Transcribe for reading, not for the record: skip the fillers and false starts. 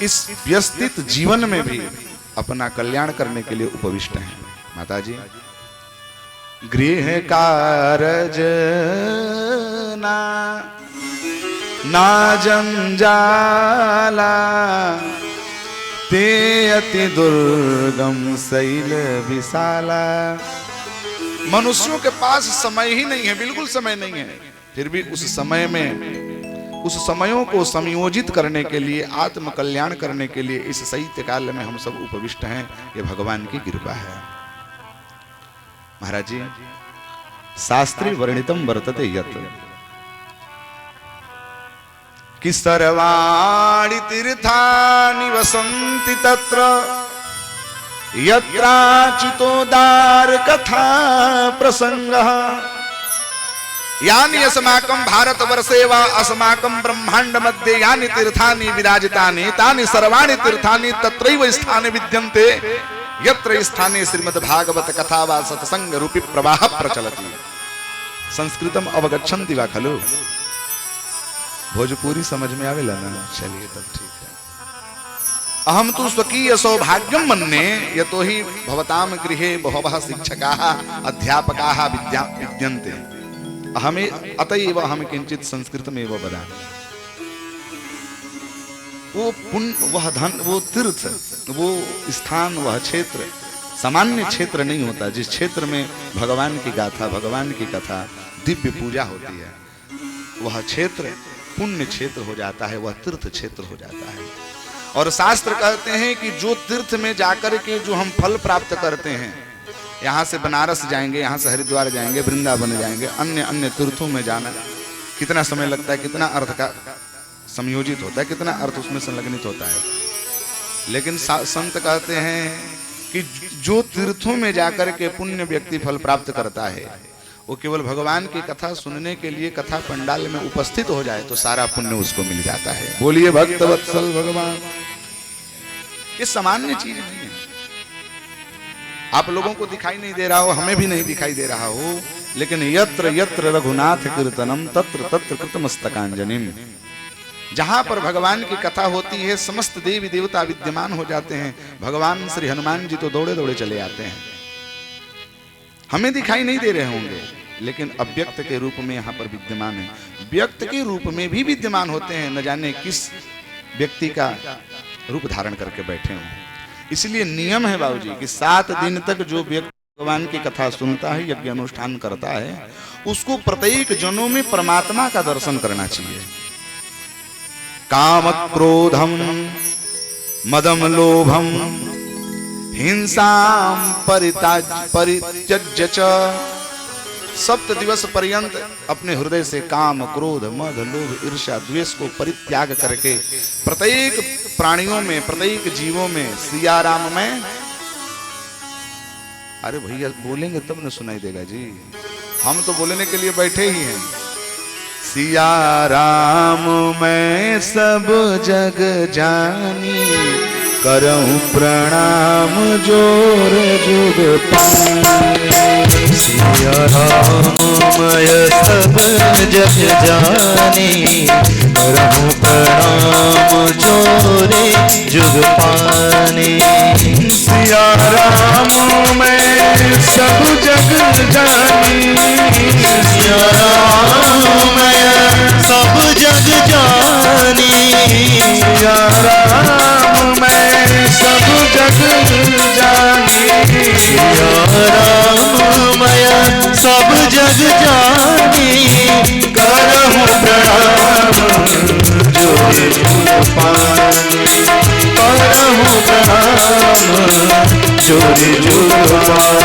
इस व्यस्तित जीवन में भी अपना कल्याण करने के लिए उपविष्ट हैं। माताजी, गृह कारज ना जंजाला, ते अति दुर्गम शैल विशाला। मनुष्यों के पास समय ही नहीं है, बिल्कुल समय नहीं है, फिर भी उस समय में उस समयों को संयोजित करने के लिए, आत्म कल्याण करने के लिए इस शैत्य काल में हम सब उपविष्ट हैं। ये भगवान की कृपा है। महाराज जी, शास्त्रे वर्णितम वर्तते यत् कि सर्वाणि तीर्थानि वसन्ति तत्र यत्राचितोदार कथा प्रसंगः। यानि अस्माकं भारतवर्षे वा अस्माकं ब्रह्मांड मध्ये यानि तीर्थानि विराजितानि तानि सर्वाणि तीर्थानि तत्रैव स्थाने विद्यन्ते यत्र स्थाने श्रीमद्भागवत कथा वा सत्संग रूपी प्रवाह प्रचलति। संस्कृतम अवगच्छन्ति वा खलु? भोजपुरी समझ में आवेला ना? चलिए तब ठीक है। अहम तो स्वकीय सौभाग्यम मन्ये यतो हि भवताम गृहे बहवः शिक्षकाः अध्यापकाः विद्यन्ते। हमें अतएव हम किंचित संस्कृत में वो बता। वो पुण्य, वह धन, वो तीर्थ, वो स्थान, वह क्षेत्र सामान्य क्षेत्र नहीं होता। जिस क्षेत्र में भगवान की गाथा, भगवान की कथा, दिव्य पूजा होती है, वह क्षेत्र पुण्य क्षेत्र हो जाता है, वह तीर्थ क्षेत्र हो जाता है। और शास्त्र कहते हैं कि जो तीर्थ में जाकर के जो हम फल प्राप्त करते हैं, यहाँ से बनारस जाएंगे, यहाँ से हरिद्वार जाएंगे, वृंदावन जाएंगे, अन्य अन्य तीर्थों में जाना कितना समय लगता है, कितना अर्थ का संयोजित होता है, कितना अर्थ उसमें संलग्नित होता है। लेकिन संत कहते हैं कि जो तीर्थों में जाकर के पुण्य व्यक्ति फल प्राप्त करता है, वो केवल भगवान की कथा सुनने के लिए कथा पंडाल में उपस्थित हो जाए तो सारा पुण्य उसको मिल जाता है। बोलिए भक्त वत्सल भगवान। ये सामान्य चीज नहीं है। आप लोगों को दिखाई नहीं दे रहा हो, हमें भी नहीं दिखाई दे रहा हो, लेकिन यत्र यत्र रघुनाथ कीर्तनम तत्र तत्र कृतमस्तकांजलिम। जहां पर भगवान की कथा होती है, समस्त देवी देवता विद्यमान हो जाते हैं। भगवान श्री हनुमान जी तो दौड़े दौड़े चले आते हैं। हमें दिखाई नहीं दे रहे होंगे, लेकिन अव्यक्त के रूप में यहाँ पर विद्यमान है। व्यक्त के रूप में भी विद्यमान होते हैं, न जाने किस व्यक्ति का रूप धारण करके बैठे हों। इसलिए नियम है बाबूजी कि 7 दिन तक जो व्यक्ति भगवान की कथा सुनता है, यज्ञ अनुष्ठान करता है, उसको प्रत्येक जनों में परमात्मा का दर्शन करना चाहिए। काम क्रोधम मदम लोभम हिंसाम परित्यज्य च। 7 दिवस पर्यंत अपने हृदय से काम, क्रोध, मद, लोभ, ईर्ष्या, द्वेष को परित्याग करके प्रत्येक प्राणियों में, प्रत्येक जीवों में, सिया राम में। अरे भैया बोलेंगे तब न सुनाई देगा जी, हम तो बोलने के लिए बैठे ही हैं। सिया राम मैं सब जग जानी, करऊं प्रणाम जोर जुग पानी। सिया राम मैं सब जग जानी, करऊं प्रणाम जोरे जुग पानी। सिया राम मैं सब जग जानी, सिया राम मैं सब जग जानी। सिया राम मैं सब जग जानी। सिया राम मैं सब जग जानी, करहूं प्रणाम जोरे जुग पानी। करहूं प्रणाम जोरे जुग पानी।